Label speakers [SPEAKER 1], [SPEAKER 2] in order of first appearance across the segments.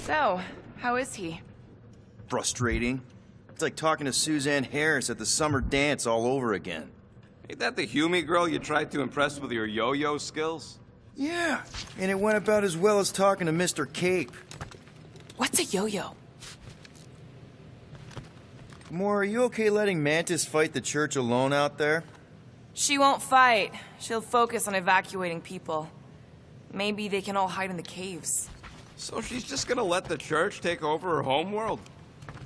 [SPEAKER 1] So, how is he?
[SPEAKER 2] Frustrating. It's like talking to Suzanne Harris at the summer dance all over again.
[SPEAKER 3] Ain't that the Hume girl you tried to impress with your yo-yo skills?
[SPEAKER 2] Yeah, and it went about as well as talking to Mr. Cape.
[SPEAKER 1] What's a yo-yo?
[SPEAKER 2] Moore, are you okay letting Mantis fight the church alone out there?
[SPEAKER 1] She won't fight. She'll focus on evacuating people. Maybe they can all hide in the caves.
[SPEAKER 3] So she's just gonna let the church take over her homeworld?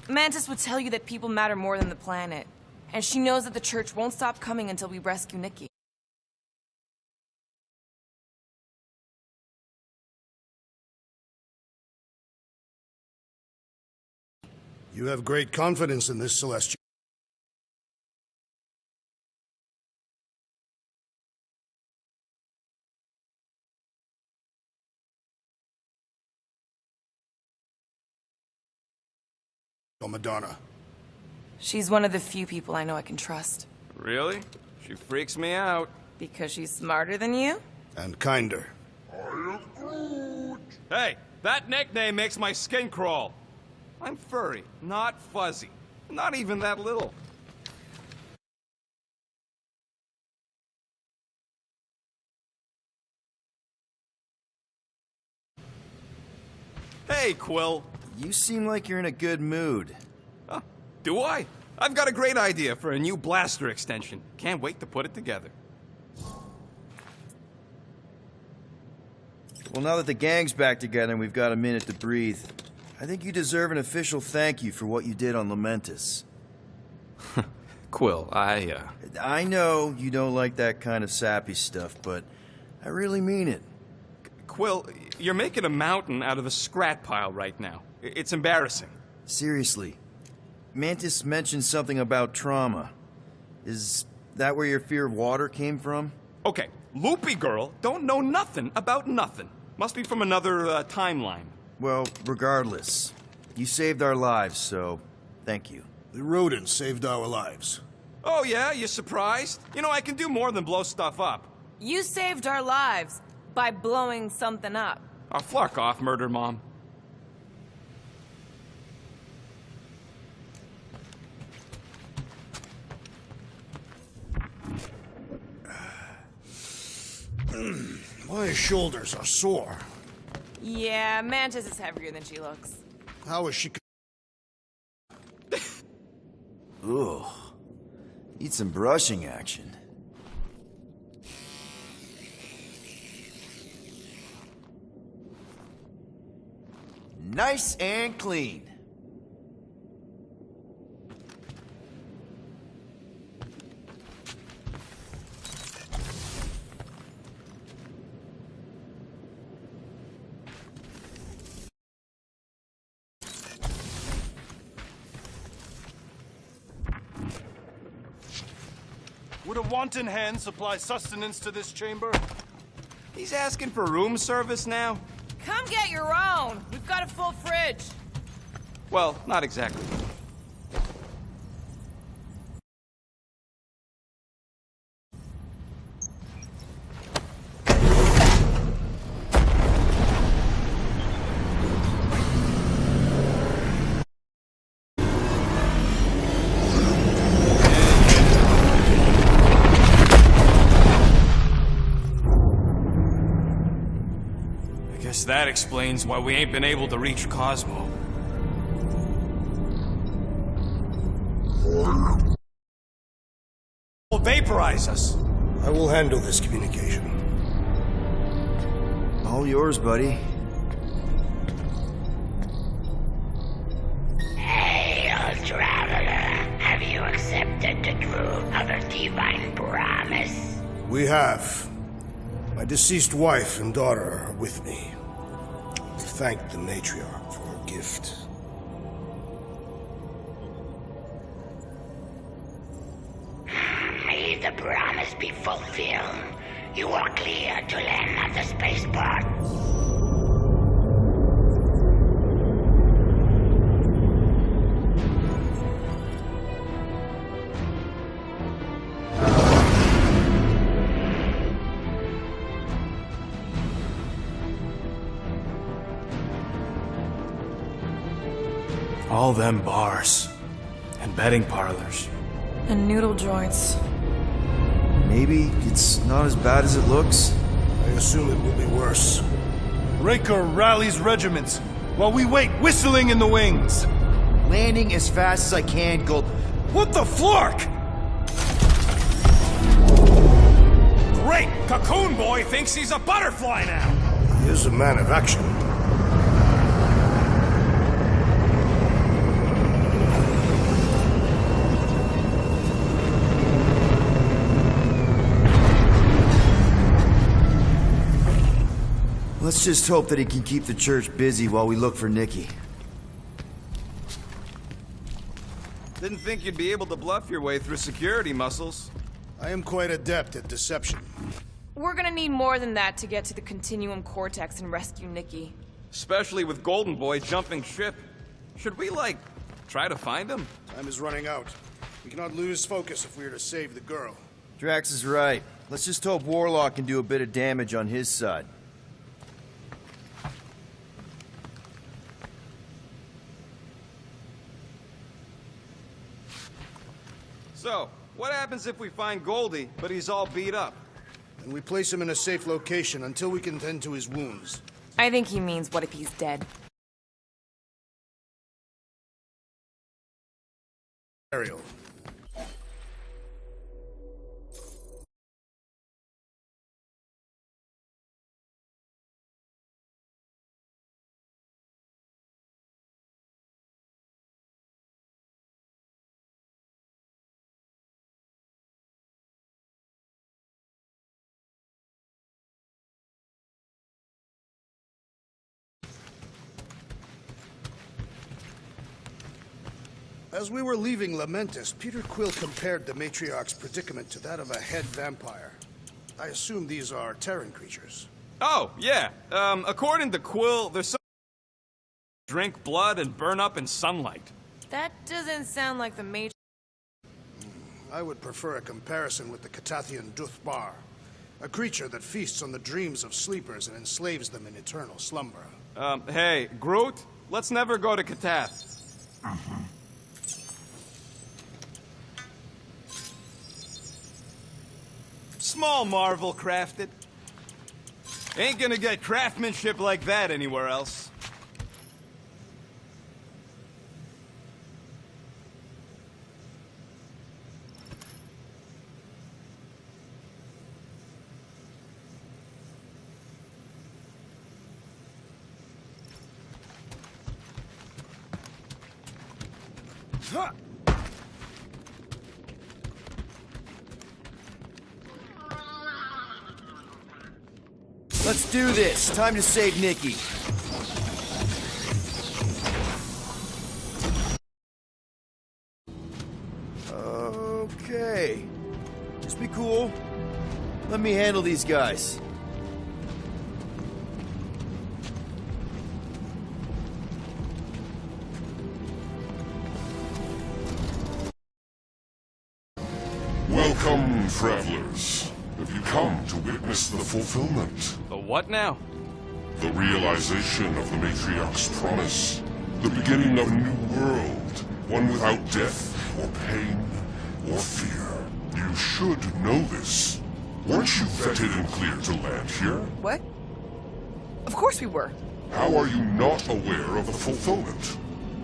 [SPEAKER 1] Mantis would tell you that people matter more than the planet. And she knows that the church won't stop coming until we rescue Nikki.
[SPEAKER 4] You have great confidence in this Celestial. Madonna.
[SPEAKER 1] She's one of the few people I know I can trust.
[SPEAKER 3] Really? She freaks me out.
[SPEAKER 1] Because she's smarter than you?
[SPEAKER 4] And kinder.
[SPEAKER 3] Hey, that nickname makes my skin crawl. I'm furry, not fuzzy. Not even that little. Hey, Quill.
[SPEAKER 2] You seem like you're in a good mood.
[SPEAKER 3] Huh, do I? I've got a great idea for a new blaster extension. Can't wait to put it together.
[SPEAKER 2] Well, now that the gang's back together and we've got a minute to breathe, I think you deserve an official thank you for what you did on Lamentus.
[SPEAKER 3] Quill,
[SPEAKER 2] I know you don't like that kind of sappy stuff, but I really mean it.
[SPEAKER 3] Quill, you're making a mountain out of a scrap pile right now. It's embarrassing.
[SPEAKER 2] Seriously. Mantis mentioned something about trauma. Is that where your fear of water came from?
[SPEAKER 3] Okay, Loopy Girl don't know nothing about nothing. Must be from another timeline.
[SPEAKER 2] Well, regardless, you saved our lives, so thank you.
[SPEAKER 4] The rodents saved our lives.
[SPEAKER 3] Oh yeah, you surprised? You know, I can do more than blow stuff up.
[SPEAKER 1] You saved our lives by blowing something up.
[SPEAKER 3] Oh, flark off, Murder Mom.
[SPEAKER 4] My shoulders are sore.
[SPEAKER 1] Yeah, Mantis is heavier than she looks.
[SPEAKER 4] How is she?
[SPEAKER 2] Ugh. Need some brushing action. Nice and clean.
[SPEAKER 5] Would a wanton hand supply sustenance to this chamber?
[SPEAKER 3] He's asking for room service now?
[SPEAKER 1] Come get your own. We've got a full fridge.
[SPEAKER 3] Well, not exactly. Guess that explains why we ain't been able to reach Cosmo. Will vaporize us.
[SPEAKER 4] I will handle this communication.
[SPEAKER 2] All yours, buddy.
[SPEAKER 6] Hail, traveler. Have you accepted the truth of a divine promise?
[SPEAKER 4] We have. My deceased wife and daughter are with me. We thank the matriarch for her gift.
[SPEAKER 6] May the promise be fulfilled. You are clear to land at the spaceport.
[SPEAKER 7] all them bars and betting parlors.
[SPEAKER 1] And noodle joints.
[SPEAKER 2] Maybe it's not as bad as it looks.
[SPEAKER 4] I assume it will be worse.
[SPEAKER 5] Raker rallies regiments, while we wait whistling in the wings.
[SPEAKER 2] Landing as fast as I can, Gold. What the flark?
[SPEAKER 3] Great! Cocoon Boy thinks he's a butterfly now!
[SPEAKER 4] He is a man of action.
[SPEAKER 2] Let's just hope that he can keep the church busy while we look for Nikki.
[SPEAKER 3] Didn't think you'd be able to bluff your way through security muscles.
[SPEAKER 4] I am quite adept at deception.
[SPEAKER 1] We're gonna need more than that to get to the Continuum Cortex and rescue Nikki.
[SPEAKER 3] Especially with Golden Boy jumping ship. Should we, like, try to find him?
[SPEAKER 4] Time is running out. We cannot lose focus if we are to save the girl.
[SPEAKER 2] Drax is right. Let's just hope Warlock can do a bit of damage on his side.
[SPEAKER 3] So, what happens if we find Goldie, but he's all beat up?
[SPEAKER 4] And we place him in a safe location until we can tend to his wounds.
[SPEAKER 1] I think he means what if he's dead.
[SPEAKER 4] Ariel. As we were leaving Lamentus, Peter Quill compared the Matriarch's predicament to that of a head vampire. I assume these are Terran creatures.
[SPEAKER 3] Oh, yeah. According to Quill, there's some drink blood and burn up in sunlight.
[SPEAKER 1] That doesn't sound like the Major.
[SPEAKER 4] I would prefer a comparison with the Catathian Duthbar, a creature that feasts on the dreams of sleepers and enslaves them in eternal slumber.
[SPEAKER 3] Hey, Groot, let's never go to Katath. Small marvel crafted. Ain't gonna get craftsmanship like that anywhere else.
[SPEAKER 2] Let's do this. Time to save Nikki. Okay. Just be cool. Let me handle these guys.
[SPEAKER 8] Welcome, travelers. Have you come to witness the fulfillment?
[SPEAKER 3] The what now?
[SPEAKER 8] The realization of the Matriarch's promise. The beginning of a new world. One without death, or pain, or fear. You should know this. Weren't you vetted and cleared to land here?
[SPEAKER 1] What? Of course we were.
[SPEAKER 8] How are you not aware of the fulfillment?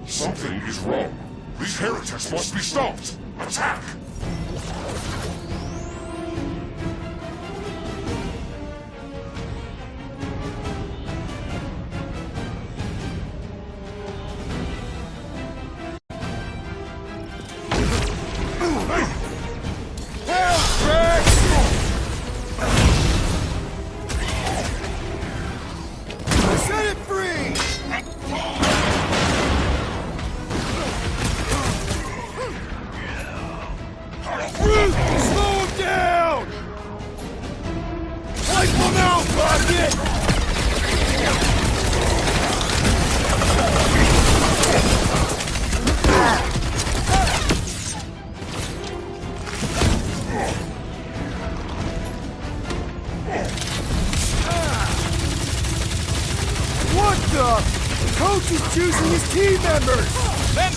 [SPEAKER 8] Something is wrong. These heretics must be stopped. Attack!
[SPEAKER 2] What the? The coach is choosing his team members!
[SPEAKER 3] Then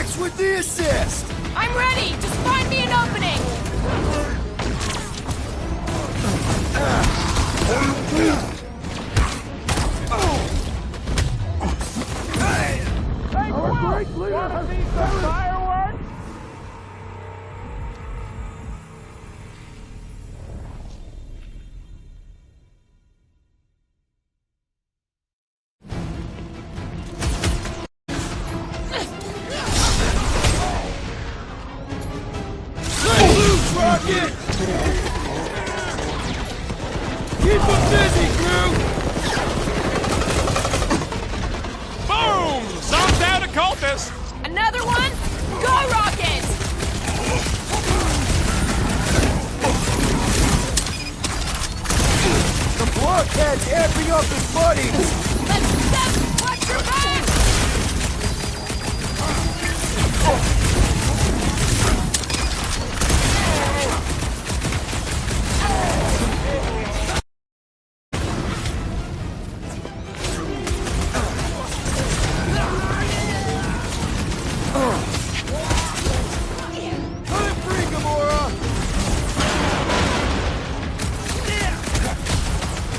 [SPEAKER 2] Drax with the assist!
[SPEAKER 1] I'm ready! Just find me an opening!
[SPEAKER 2] Rocket! Keep them busy, crew!
[SPEAKER 3] Boom! Zonked out a cultist!
[SPEAKER 1] Another one? Go, Rocket!
[SPEAKER 2] The blockhead's amping up his buddies!
[SPEAKER 1] Let's step! Watch your back!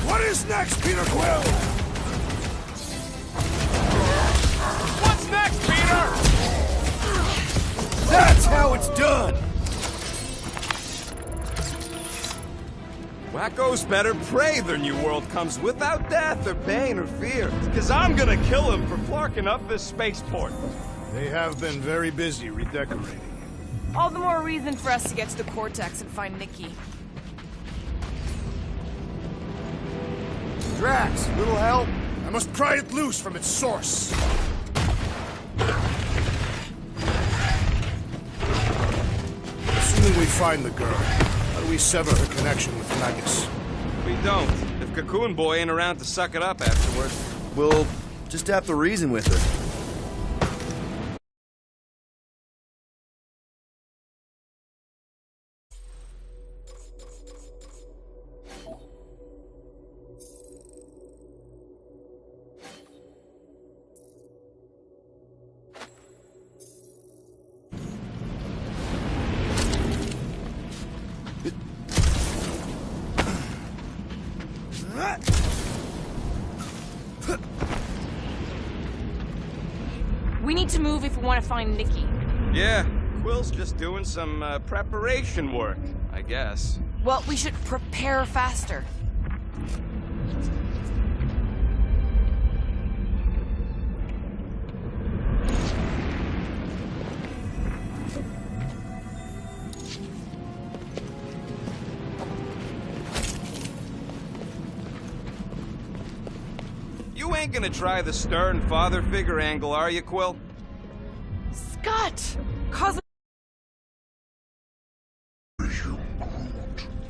[SPEAKER 4] What is next, Peter Quill?
[SPEAKER 3] What's next, Peter?
[SPEAKER 2] That's how it's done!
[SPEAKER 3] Wackos better pray their new world comes without death or pain or fear. Cause I'm gonna kill him for flarking up this spaceport.
[SPEAKER 4] They have been very busy redecorating.
[SPEAKER 1] All the more reason for us to get to the Cortex and find Nikki.
[SPEAKER 2] Drax, little help?
[SPEAKER 4] I must pry it loose from its source. Assuming we find the girl, how do we sever her connection with Magus?
[SPEAKER 3] We don't. If Cocoon Boy ain't around to suck it up afterward.
[SPEAKER 2] We'll just have to reason with her.
[SPEAKER 1] We need to move if we want to find Nikki.
[SPEAKER 3] Yeah, Quill's just doing some preparation work, I guess.
[SPEAKER 1] Well, we should prepare faster.
[SPEAKER 3] You ain't gonna try the stern father figure angle, are you, Quill?
[SPEAKER 1] Scott! Cosmo...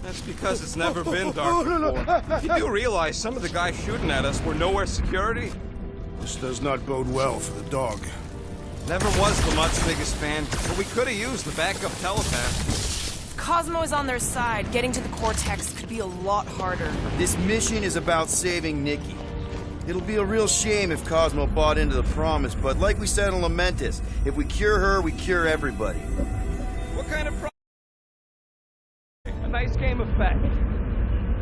[SPEAKER 3] That's because it's never been dark before. You do realize some of the guys shooting at us were nowhere security?
[SPEAKER 4] This does not bode well for the dog.
[SPEAKER 3] Never was the Mutt's biggest fan, but we could have used the backup telepath.
[SPEAKER 1] Cosmo is on their side. Getting to the Cortex could be a lot harder.
[SPEAKER 2] This mission is about saving Nikki. It'll be a real shame if Cosmo bought into the promise, but like we said on Lamentus, if we cure her, we cure everybody.
[SPEAKER 3] What kind of A nice game of fetch.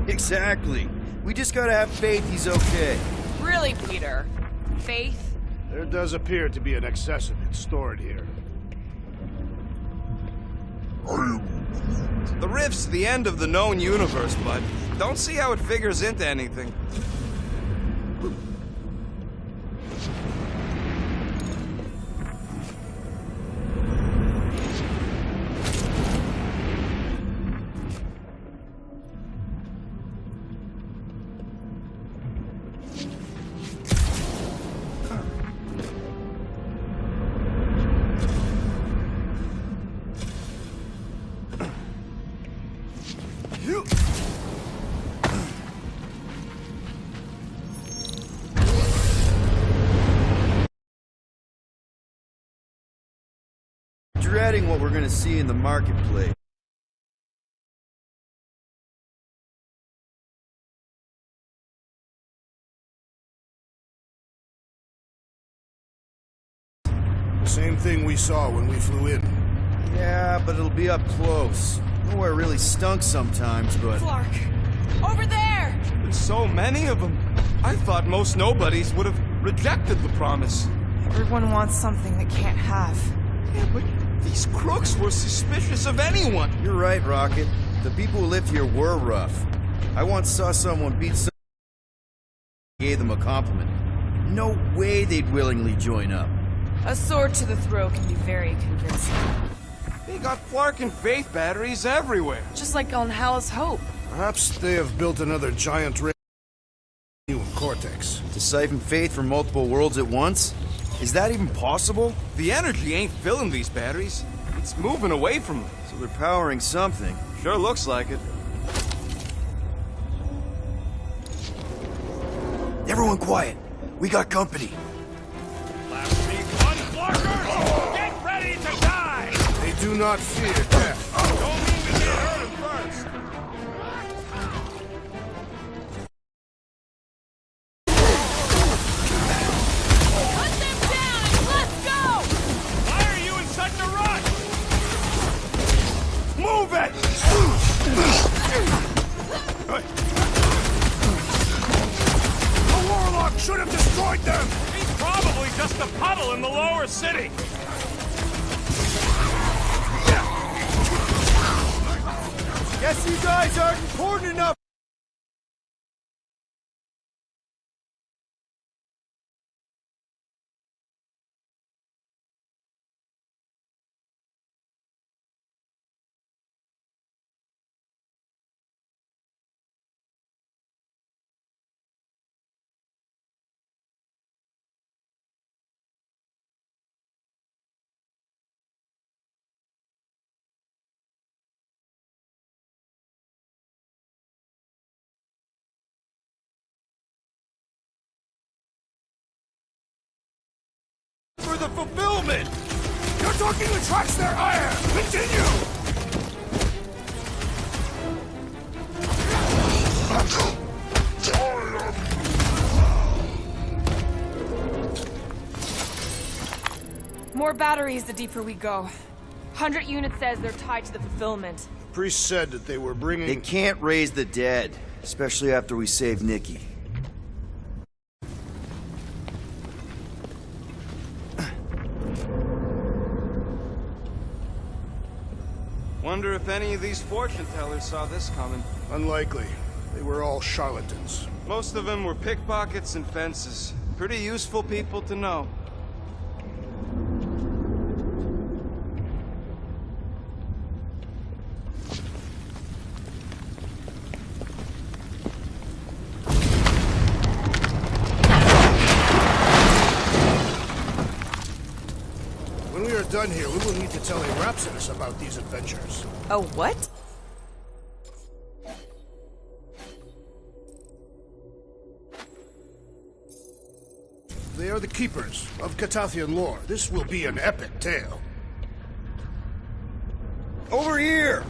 [SPEAKER 2] Exactly. We just gotta have faith he's okay.
[SPEAKER 1] Really, Peter? Faith?
[SPEAKER 4] There does appear to be an excess of it stored here.
[SPEAKER 3] The rift's the end of the known universe, bud. Don't see how it figures into anything.
[SPEAKER 2] Dreading what we're gonna see in the marketplace.
[SPEAKER 4] Same thing we saw when we flew in.
[SPEAKER 2] Yeah, but it'll be up close. Nowhere really stunk sometimes, but...
[SPEAKER 1] Clark! Over there!
[SPEAKER 3] There's so many of them. I thought most nobodies would have rejected the promise.
[SPEAKER 1] Everyone wants something they can't have.
[SPEAKER 3] Yeah, but these crooks were suspicious of anyone.
[SPEAKER 2] You're right, Rocket. The people who lived here were rough. I once saw someone beat someone and gave them a compliment. No way they'd willingly join up.
[SPEAKER 1] A sword to the throat can be very convincing.
[SPEAKER 3] They got Flark and Faith batteries everywhere.
[SPEAKER 1] Just like on Hal's Hope.
[SPEAKER 4] Perhaps they have built another giant ray in Cortex.
[SPEAKER 2] To siphon faith from multiple worlds at once? Is that even possible?
[SPEAKER 3] The energy ain't filling these batteries. It's moving away from them.
[SPEAKER 2] So they're powering something.
[SPEAKER 3] Sure looks like it.
[SPEAKER 2] Everyone quiet. We got company.
[SPEAKER 3] Get ready to die!
[SPEAKER 4] They do not fear death.
[SPEAKER 3] Don't even get hurt at first.
[SPEAKER 1] Put them down and let's go!
[SPEAKER 3] Why are you in such a rush? Move it!
[SPEAKER 4] The warlock should have destroyed them!
[SPEAKER 3] He's probably just a puddle in the lower city.
[SPEAKER 2] Guess you guys aren't important enough.
[SPEAKER 3] For the fulfillment!
[SPEAKER 4] You're talking the tracks there, Iron! Continue!
[SPEAKER 1] More batteries the deeper we go. 100 units says they're tied to the fulfillment.
[SPEAKER 4] Priest said that they were bringing...
[SPEAKER 2] They can't raise the dead, especially after we save Nikki.
[SPEAKER 3] Wonder if any of these fortune tellers saw this coming.
[SPEAKER 4] Unlikely. They were all charlatans.
[SPEAKER 3] Most of them were pickpockets and fences. Pretty useful people to know.
[SPEAKER 4] When we are done here, we will need to tell a rhapsodist about these adventures.
[SPEAKER 1] Oh, what?
[SPEAKER 4] They are the keepers of Catathian lore. This will be an epic tale.
[SPEAKER 2] Over here!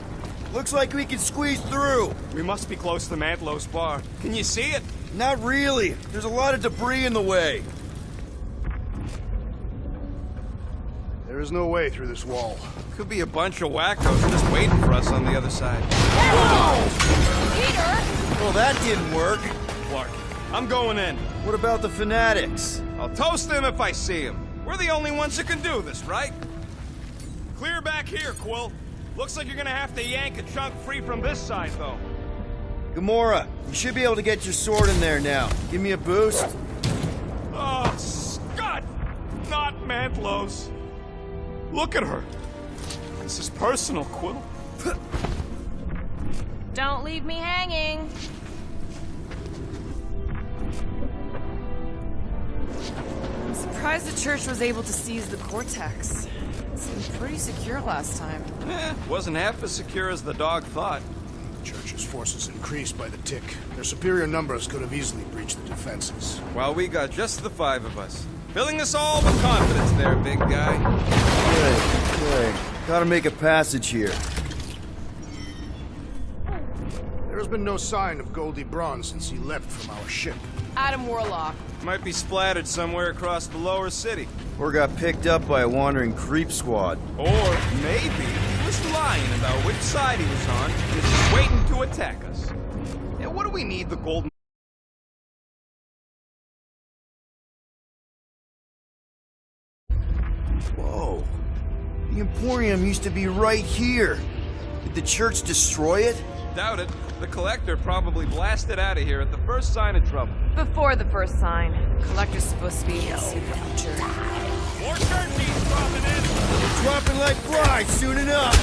[SPEAKER 2] Looks like we can squeeze through.
[SPEAKER 3] We must be close to Mantlow's bar. Can you see it?
[SPEAKER 2] Not really. There's a lot of debris in the way.
[SPEAKER 4] There is no way through this wall.
[SPEAKER 3] Could be a bunch of wackos just waiting for us on the other side.
[SPEAKER 1] Peter!
[SPEAKER 2] Well, that didn't work.
[SPEAKER 3] Clark, I'm going in.
[SPEAKER 2] What about the fanatics?
[SPEAKER 3] I'll toast them if I see them. We're the only ones who can do this, right? Clear back here, Quill. Looks like you're gonna have to yank a chunk free from this side, though.
[SPEAKER 2] Gamora, you should be able to get your sword in there now. Give me a boost.
[SPEAKER 3] Oh, Scott! Not Mantlow's. Look at her. This is personal, Quill.
[SPEAKER 1] Don't leave me hanging. I'm surprised the church was able to seize the Cortex. It seemed pretty secure last time.
[SPEAKER 3] Wasn't half as secure as the dog thought.
[SPEAKER 4] The Church's forces increased by the tick. Their superior numbers could have easily breached the defenses.
[SPEAKER 3] Well, we got just the 5 of us. Filling us all with confidence there, big guy.
[SPEAKER 2] Good. Gotta make a passage here.
[SPEAKER 4] There has been no sign of Goldie Braun since he left from our ship.
[SPEAKER 1] Adam Warlock.
[SPEAKER 3] Might be splattered somewhere across the lower city.
[SPEAKER 2] Or got picked up by a wandering creep squad.
[SPEAKER 3] Or maybe he was lying about which side he was on. He's just waiting to attack us. Yeah, what do we need the golden...
[SPEAKER 2] Whoa. The Emporium used to be right here. Did the church destroy it?
[SPEAKER 3] Doubt it. The Collector probably blasted out of here at the first sign of trouble.
[SPEAKER 1] Before the first sign. The Collector's supposed to be in the future.
[SPEAKER 3] More turnkeys dropping in!
[SPEAKER 2] Dropping like flies soon enough.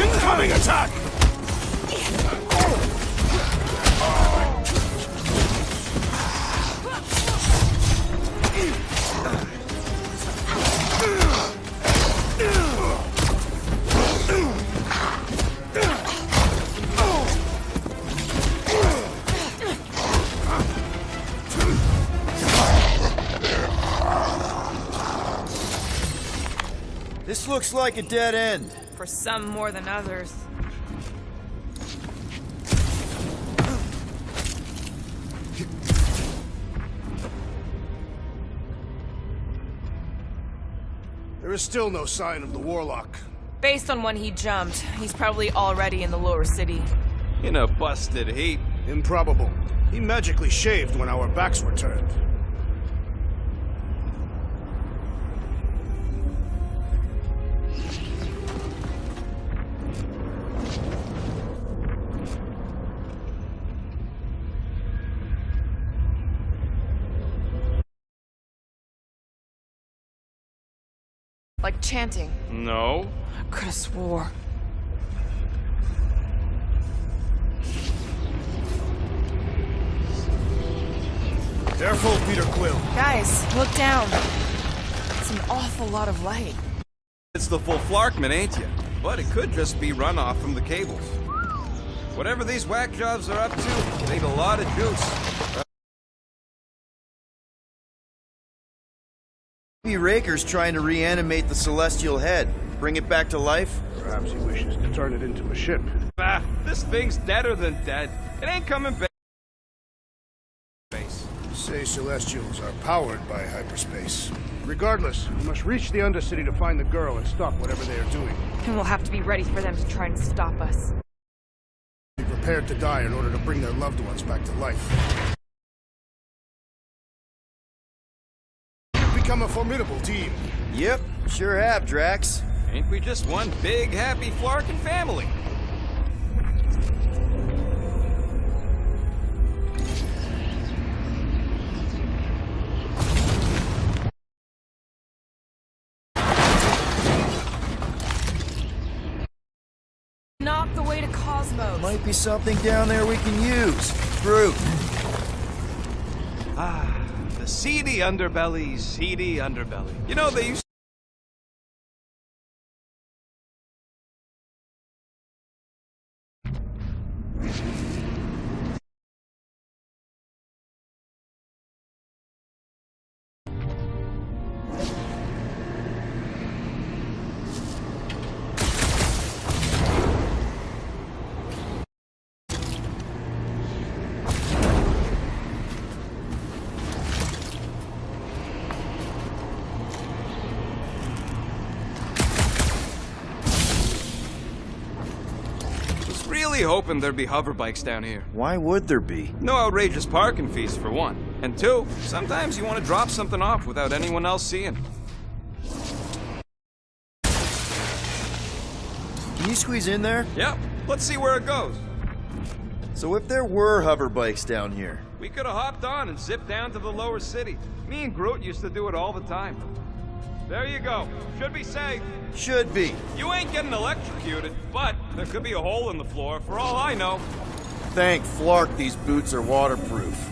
[SPEAKER 5] Incoming attack!
[SPEAKER 2] This looks like a dead end.
[SPEAKER 1] For some more than others.
[SPEAKER 4] There is still no sign of the Warlock.
[SPEAKER 1] Based on when he jumped, he's probably already in the lower city.
[SPEAKER 3] In a busted heat.
[SPEAKER 4] Improbable. He magically shaved when our backs were turned.
[SPEAKER 1] Like chanting.
[SPEAKER 3] No.
[SPEAKER 1] I could have swore.
[SPEAKER 5] Careful, Peter Quill.
[SPEAKER 1] Guys, look down. It's an awful lot of light.
[SPEAKER 3] It's the full Flarkman, ain't you? But it could just be runoff from the cables. Whatever these whack jobs are up to, they need a lot of juice.
[SPEAKER 2] Maybe Raker's trying to reanimate the celestial head. Bring it back to life?
[SPEAKER 4] Perhaps he wishes to turn it into a ship.
[SPEAKER 3] Ah, this thing's deader than dead. It ain't coming back.
[SPEAKER 4] Say Celestials are powered by hyperspace. Regardless, we must reach the Undercity to find the girl and stop whatever they are doing.
[SPEAKER 1] And we'll have to be ready for them to try and stop us.
[SPEAKER 4] Be prepared to die in order to bring their loved ones back to life. You've become a formidable team.
[SPEAKER 2] Yep, sure have, Drax.
[SPEAKER 3] Ain't we just one big, happy Flarkin family?
[SPEAKER 1] Not the way to Cosmos.
[SPEAKER 2] Might be something down there we can use. Fruit.
[SPEAKER 3] Ah, the seedy underbelly. You know, they used really hoping there'd be hover bikes down here.
[SPEAKER 2] Why would there be?
[SPEAKER 3] No outrageous parking fees, for one. And two, sometimes you want to drop something off without anyone else seeing.
[SPEAKER 2] Can you squeeze in there?
[SPEAKER 3] Yep, let's see where it goes.
[SPEAKER 2] So if there were hover bikes down here,
[SPEAKER 3] We could have hopped on and zipped down to the lower city. Me and Groot used to do it all the time. There you go. Should be safe.
[SPEAKER 2] should be.
[SPEAKER 3] You ain't getting electrocuted, but there could be a hole in the floor for all I know.
[SPEAKER 2] Thank Flark these boots are waterproof.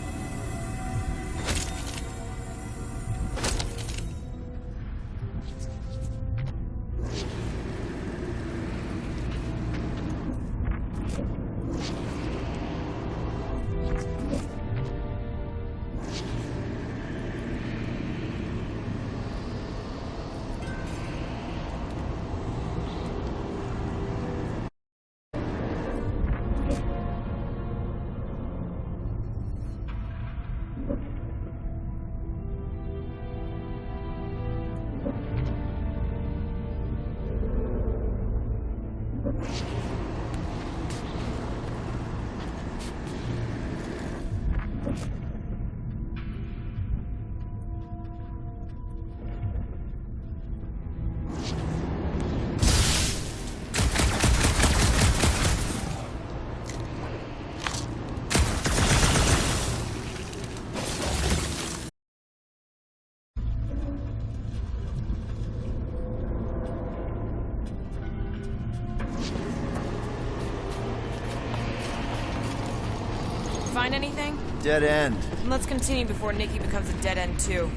[SPEAKER 1] Find anything?
[SPEAKER 2] Dead end.
[SPEAKER 1] Let's continue before Nikki becomes a dead end too.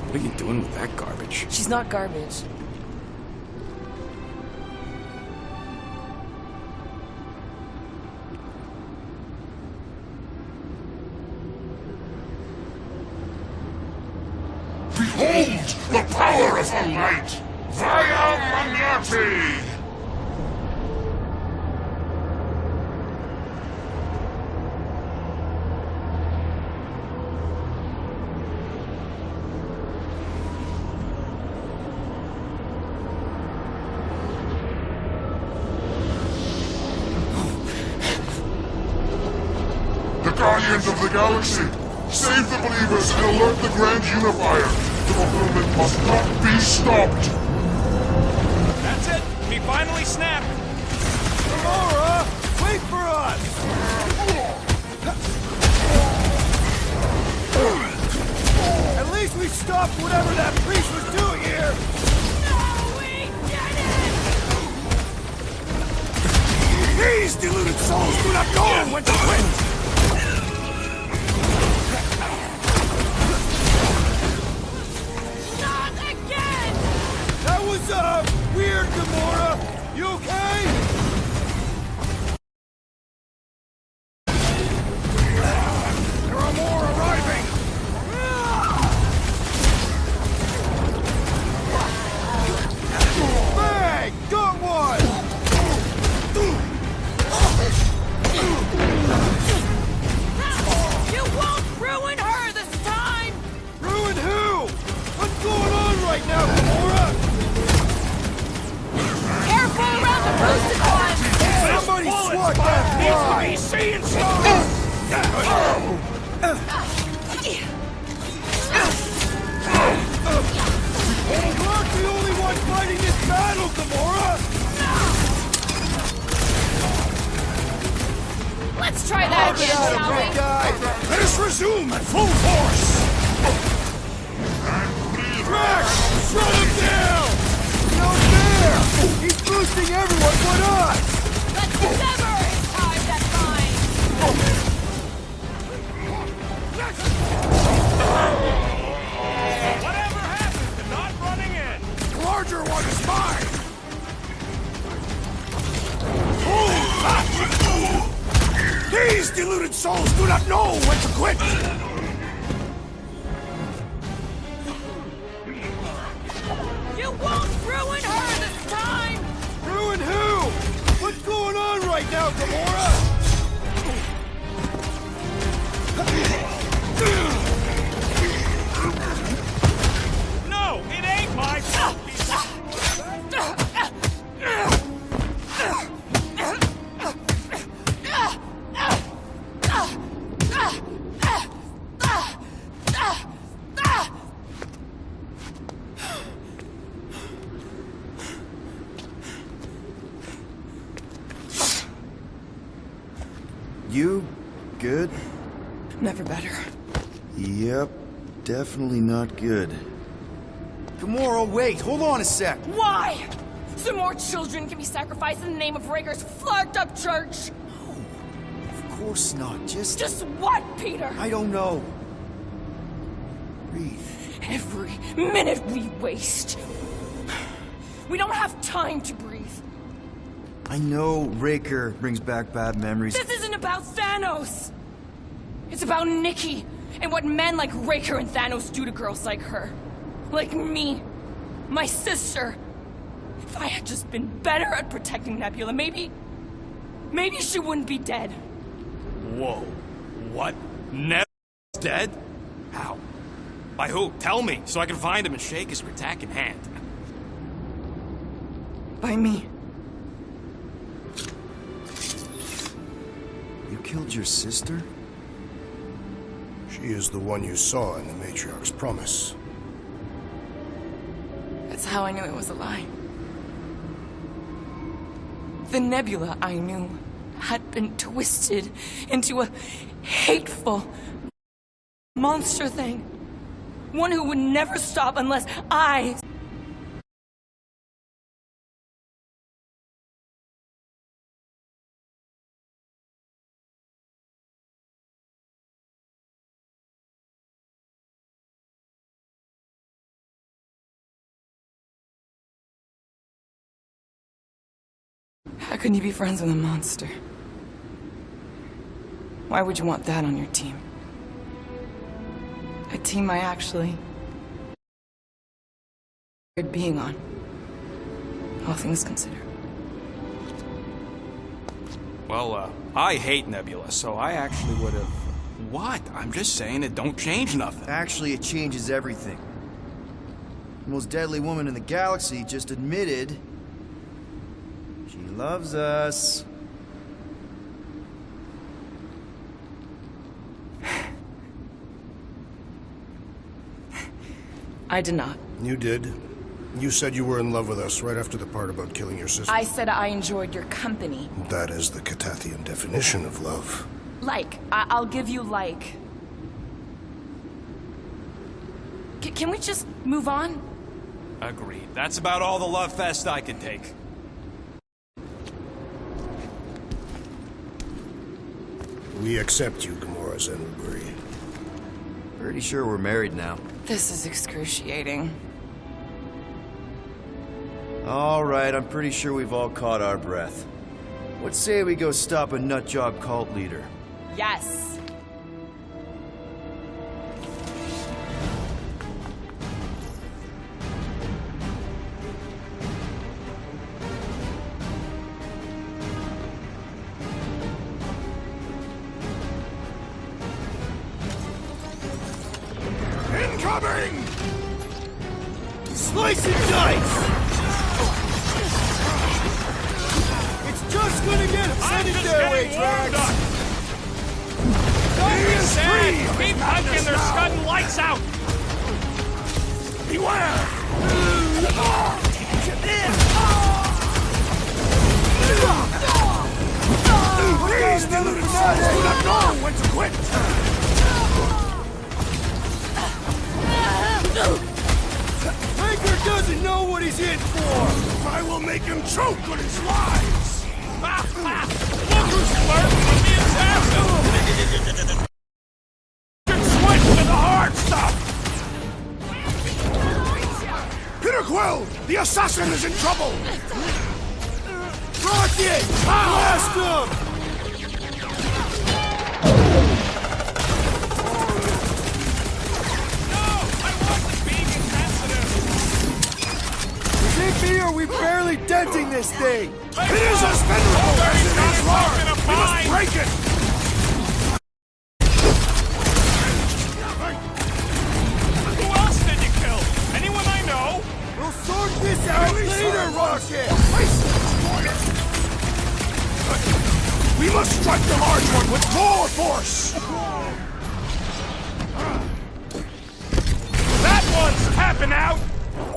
[SPEAKER 7] What are you doing with that garbage?
[SPEAKER 1] She's not garbage.
[SPEAKER 8] Behold the power of the light! Via Menikmati! The Guardians of the Galaxy! Save the believers and alert the Grand Unifier! The fulfillment must not be stopped!
[SPEAKER 3] That's it! He finally snapped!
[SPEAKER 5] Gamora! Wait for us! At least we stopped whatever that priest was doing here!
[SPEAKER 1] No, we did it!
[SPEAKER 5] These deluded souls do not know when to quit!
[SPEAKER 1] Not again!
[SPEAKER 5] That was, weird, Gamora! You okay? There are more arriving! Bang! Got one!
[SPEAKER 1] You won't ruin her this time!
[SPEAKER 5] Ruin who? What's going on right now, Gamora?
[SPEAKER 1] Careful around the boosted one!
[SPEAKER 5] Somebody swat that fly!
[SPEAKER 3] Seeing something!
[SPEAKER 5] You aren't the only one fighting this battle, Gamora!
[SPEAKER 1] Let's try that again, shall we?
[SPEAKER 5] Guy. Let us resume at full force! Drax! Shut him down! Not fair! He's boosting everyone but us!
[SPEAKER 1] Let's sever his ties that bind!
[SPEAKER 3] Whatever happened to not running in?
[SPEAKER 5] The larger one is mine! These deluded souls do not know when to quit!
[SPEAKER 1] You won't ruin her this time!
[SPEAKER 5] Ruin who? What's going on right now, Gamora?
[SPEAKER 3] No, it ain't my fault!
[SPEAKER 2] You good?
[SPEAKER 1] Never better.
[SPEAKER 2] Yep, definitely not good. Gamora, wait, hold on a sec.
[SPEAKER 1] Why? So more children can be sacrificed in the name of Raker's flarked up church?
[SPEAKER 2] Of course not,
[SPEAKER 1] Just what, Peter?
[SPEAKER 2] I don't know. Breathe.
[SPEAKER 1] Every minute we waste. We don't have time to breathe.
[SPEAKER 2] I know Raker brings back bad memories.
[SPEAKER 1] This isn't about Thanos. It's about Nikki and what men like Raker and Thanos do to girls like her. Like me. My sister. If I had just been better at protecting Nebula, maybe she wouldn't be dead.
[SPEAKER 3] Whoa. What? Neb's dead? How? By who? Tell me, so I can find him and shake his Ratak in hand.
[SPEAKER 1] By me.
[SPEAKER 2] You killed your sister?
[SPEAKER 4] She is the one you saw in the Matriarch's promise.
[SPEAKER 1] That's how I knew it was a lie. The Nebula I knew had been twisted into a hateful monster thing. One who would never stop unless I... How can you be friends with a monster? Why would you want that on your team? A team I actually... being on. All things considered.
[SPEAKER 3] Well, I hate Nebula, so I actually would have... What? I'm just saying it don't change nothing.
[SPEAKER 2] Actually, it changes everything. The most deadly woman in the galaxy just admitted she loves us.
[SPEAKER 1] I did not.
[SPEAKER 4] You did. You said you were in love with us right after the part about killing your sister.
[SPEAKER 1] I said I enjoyed your company.
[SPEAKER 4] That is the Catathian definition of love.
[SPEAKER 1] Like. I'll give you like. Can we just move on?
[SPEAKER 3] Agreed. That's about all the love fest I can take.
[SPEAKER 4] We accept you, Gamora Zenbury.
[SPEAKER 2] Pretty sure we're married now.
[SPEAKER 1] This is excruciating.
[SPEAKER 2] All right, I'm pretty sure we've all caught our breath. What say we go stop a nutjob cult leader?
[SPEAKER 1] Yes.
[SPEAKER 5] Incoming! Slice and dice! It's just gonna get headed their way, Drax!
[SPEAKER 3] Don't be sad! Keep hunting, they're scudding lights out!
[SPEAKER 5] Beware! These deluded souls do not know when to quit! Baker doesn't know what he's in for! I will make him choke on his lies!
[SPEAKER 3] Look who's flirting with the assassin!
[SPEAKER 5] Switch to the hard stuff! Peter Quill! The assassin is in trouble! Rocket! Blast him! Me, are we barely denting this thing? It is as venerable as it is hard! We must break it!
[SPEAKER 3] Who else did you kill? Anyone I know?
[SPEAKER 5] We'll sort this out later, Rocket! We must strike the large one with more force!
[SPEAKER 3] That one's tapping out!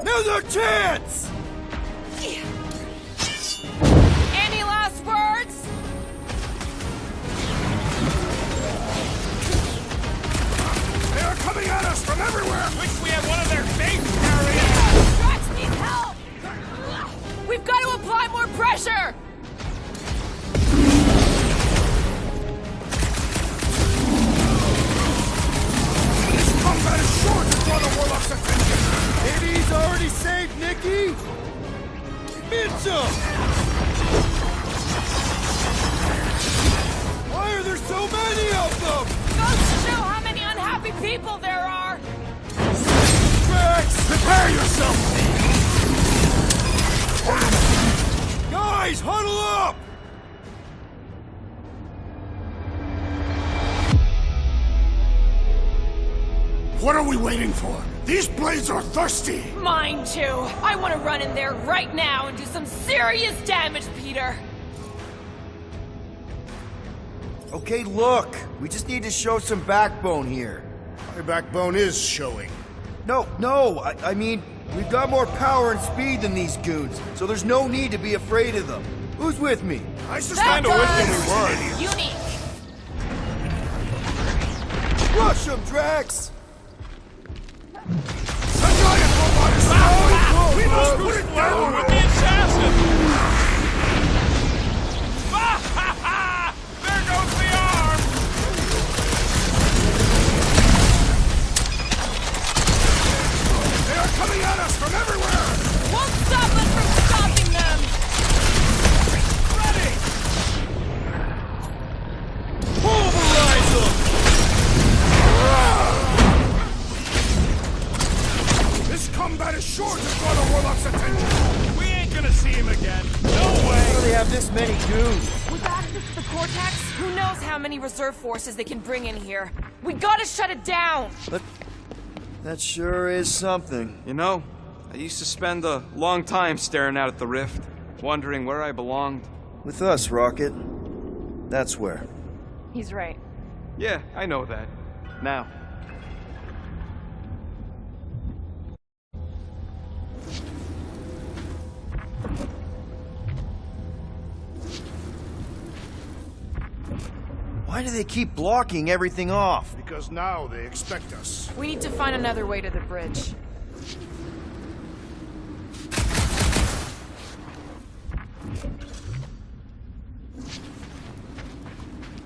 [SPEAKER 5] Now's our chance!
[SPEAKER 1] Any last words?
[SPEAKER 5] They are coming at us from everywhere!
[SPEAKER 3] Wish we had one of their base carriers!
[SPEAKER 1] Drax needs help! We've got to apply more pressure!
[SPEAKER 5] This combat is sure to draw the Warlock's attention! Maybe he's already saved Nikki? Mitchell! Why are there so many of them?
[SPEAKER 1] Goes to show how many unhappy people there are!
[SPEAKER 5] Drax! Prepare yourself! Guys, huddle up!
[SPEAKER 4] What are we waiting for? These blades are thirsty!
[SPEAKER 1] Mine too. I want to run in there right now and do some serious damage, Peter.
[SPEAKER 2] Okay, look. We just need to show some backbone here.
[SPEAKER 4] Your backbone is showing.
[SPEAKER 2] No, I mean, we've got more power and speed than these goons, so there's no need to be afraid of them. Who's with me?
[SPEAKER 4] I suspect
[SPEAKER 3] Kinda wishing we were.
[SPEAKER 1] Unique.
[SPEAKER 2] Rush them, Drax!
[SPEAKER 4] The giant robot is slowing! We must put it down!
[SPEAKER 3] With the assassin! There goes the arm!
[SPEAKER 4] They are coming at us from everywhere!
[SPEAKER 1] Won't stop us from stopping them.
[SPEAKER 3] Ready!
[SPEAKER 5] Pulverize them!
[SPEAKER 4] This combat is sure to draw the Warlock's attention!
[SPEAKER 3] We ain't gonna see him again. No way!
[SPEAKER 2] How do they have this many goons?
[SPEAKER 1] With access to the Cortex, who knows how many reserve forces they can bring in here. We gotta shut it down.
[SPEAKER 2] That sure is something.
[SPEAKER 3] You know, I used to spend a long time staring out at the rift, wondering where I belonged.
[SPEAKER 2] With us, Rocket. That's where.
[SPEAKER 1] He's right.
[SPEAKER 3] Yeah, I know that. Now.
[SPEAKER 2] Why do they keep blocking everything off?
[SPEAKER 4] Because now they expect us.
[SPEAKER 1] We need to find another way to the bridge.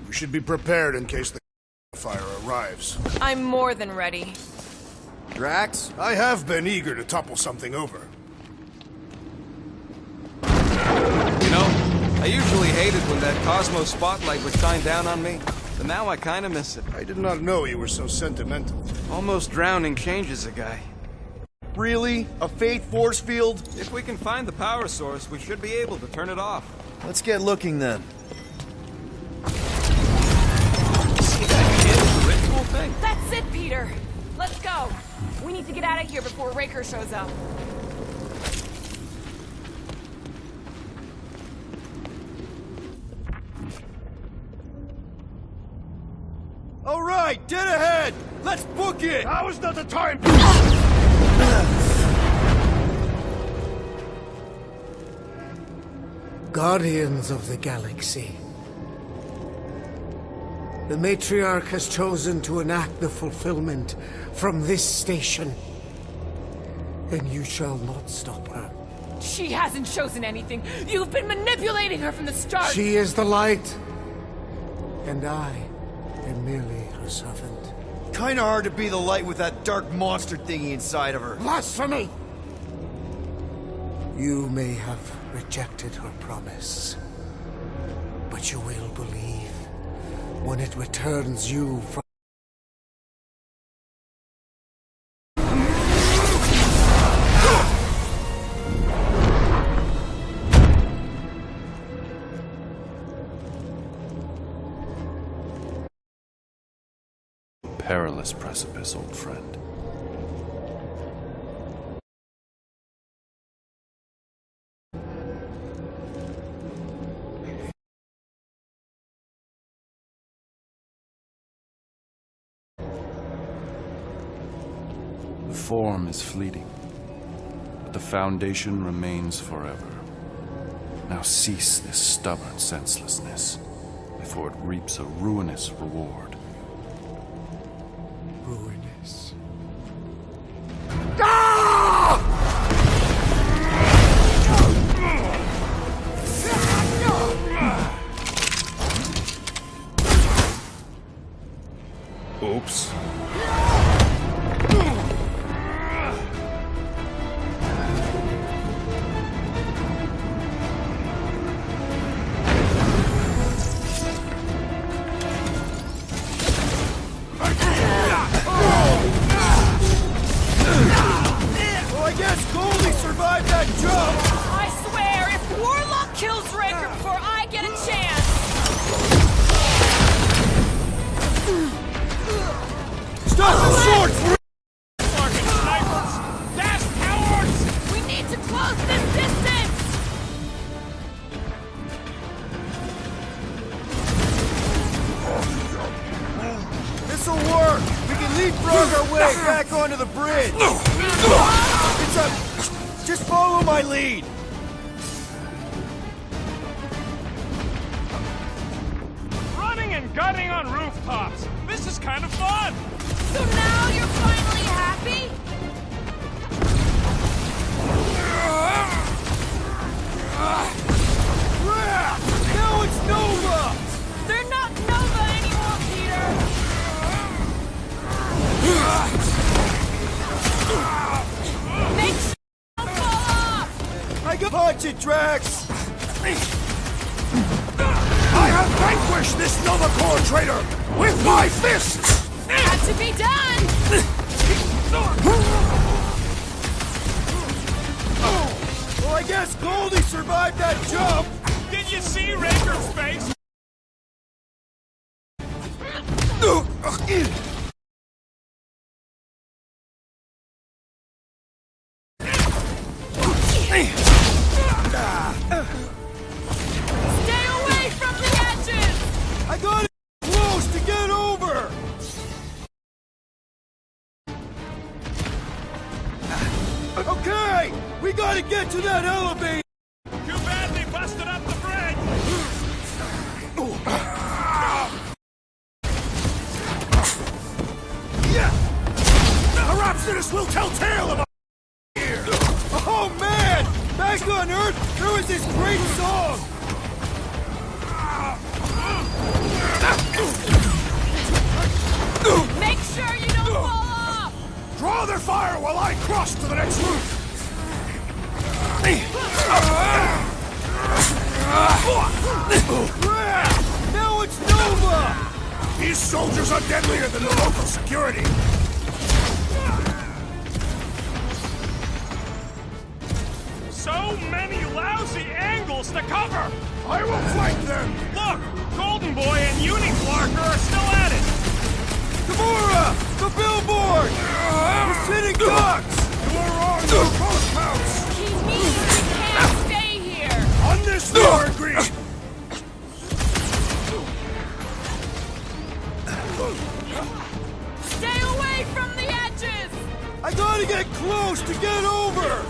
[SPEAKER 4] We should be prepared in case the fire arrives.
[SPEAKER 1] I'm more than ready.
[SPEAKER 2] Drax?
[SPEAKER 4] I have been eager to topple something over.
[SPEAKER 3] You know, I usually hated when that Cosmo spotlight would shine down on me, but now I kinda miss it.
[SPEAKER 4] I did not know you were so sentimental.
[SPEAKER 3] Almost drowning changes a guy.
[SPEAKER 2] Really? A faith force field?
[SPEAKER 3] If we can find the power source, we should be able to turn it off.
[SPEAKER 2] Let's get looking then.
[SPEAKER 3] See that kid with the ritual thing?
[SPEAKER 1] That's it, Peter. Let's go. We need to get out of here before Raker shows up.
[SPEAKER 2] All right, dead ahead! Let's book it!
[SPEAKER 4] Now is not the time!
[SPEAKER 9] Guardians of the Galaxy. The Matriarch has chosen to enact the fulfillment from this station. And you shall not stop her.
[SPEAKER 1] She hasn't chosen anything. You've been manipulating her from the start.
[SPEAKER 9] She is the light. And I am merely her servant.
[SPEAKER 2] Kinda hard to be the light with that dark monster thingy inside of her.
[SPEAKER 9] Blasphemy! You may have rejected her promise, but you will believe when it returns you from...
[SPEAKER 10] Perilous precipice, old friend. The form is fleeting, but the foundation remains forever. Now cease this stubborn senselessness, before it reaps a ruinous reward.
[SPEAKER 9] Ruinous.
[SPEAKER 10] Oops.
[SPEAKER 2] Well, I guess Goldie survived that jump!
[SPEAKER 1] I swear, if Warlock kills
[SPEAKER 2] the bridge! It's a... Just follow my lead!
[SPEAKER 3] Running and gunning on rooftops. This is kind of fun.
[SPEAKER 1] So now you're finally happy?
[SPEAKER 2] Now it's Nova!
[SPEAKER 1] They're not Nova anymore, Peter! Make sure you don't fall off!
[SPEAKER 2] I got punch it, Drax!
[SPEAKER 5] I have vanquished this Nova Corps traitor with my fists!
[SPEAKER 1] Had to be done!
[SPEAKER 2] Well, I guess Goldie survived that jump!
[SPEAKER 3] Did you see Raker's face?
[SPEAKER 1] Stay away from the edges!
[SPEAKER 2] I got it close to get over! Okay! We gotta get to that elevator!
[SPEAKER 3] Too bad they busted up the bridge.
[SPEAKER 5] Perhaps this will tell tale of here!
[SPEAKER 2] Oh man! Back on Earth, there was this great song!
[SPEAKER 1] Make sure you don't fall off!
[SPEAKER 5] Draw their fire while I cross to the next roof!
[SPEAKER 2] Now it's Nova!
[SPEAKER 5] These soldiers are deadlier than the local security!
[SPEAKER 3] So many lousy angles to cover.
[SPEAKER 5] I will flank them!
[SPEAKER 3] Look, Golden Boy and Uni-Flarker are still at it.
[SPEAKER 2] Gamora! The billboard! We're sitting ducks!
[SPEAKER 5] You are on your post mounts!
[SPEAKER 1] He means we can't stay here!
[SPEAKER 5] On this we are agreed!
[SPEAKER 1] Stay away from the edges!
[SPEAKER 2] I gotta get close to get over!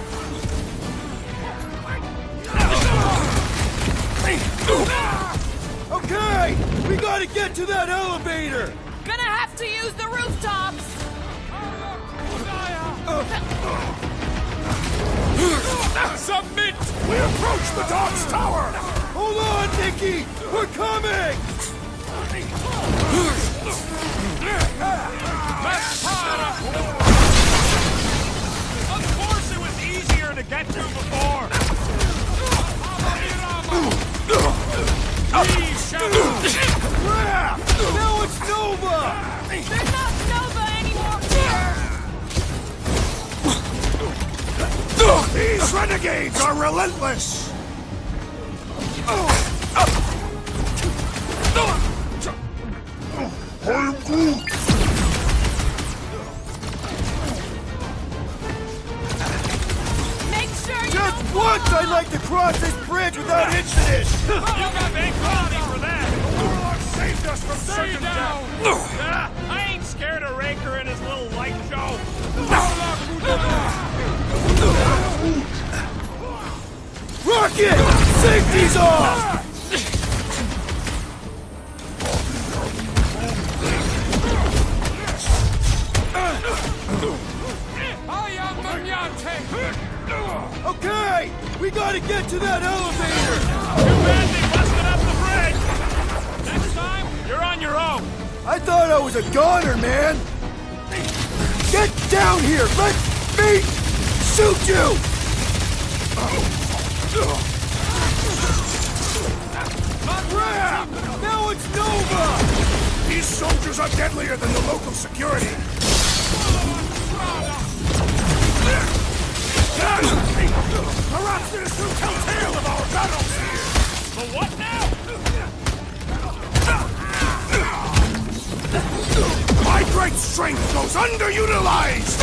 [SPEAKER 2] Okay! We gotta get to that elevator!
[SPEAKER 1] Gonna have to use the rooftops!
[SPEAKER 3] Submit!
[SPEAKER 5] We approach the dog's tower!
[SPEAKER 2] Hold on, Nikki! We're coming!
[SPEAKER 3] Of course it was easier to get to before.
[SPEAKER 2] Crap! Now it's Nova!
[SPEAKER 1] They're not Nova anymore, Peter!
[SPEAKER 5] These renegades are relentless!
[SPEAKER 8] I am Groot!
[SPEAKER 1] Make sure you
[SPEAKER 2] Just
[SPEAKER 1] don't
[SPEAKER 2] once
[SPEAKER 1] fall
[SPEAKER 2] I'd
[SPEAKER 1] off!
[SPEAKER 2] like to cross this bridge without incident!
[SPEAKER 3] You got bankruptcy for that.
[SPEAKER 5] The warlock saved us from certain death!
[SPEAKER 3] I ain't scared of Raker and his little light show.
[SPEAKER 2] Rocket! Safety's off! Okay! We gotta get to that elevator!
[SPEAKER 3] Too bad they busted up the bridge. Next time, you're on your own.
[SPEAKER 2] I thought I was a goner, man! Get down here! Let me shoot you! Crap! Now it's Nova!
[SPEAKER 5] These soldiers are deadlier than the local security! Perhaps this will tell tale of our battles here!
[SPEAKER 3] The what now?
[SPEAKER 5] My great strength goes underutilized!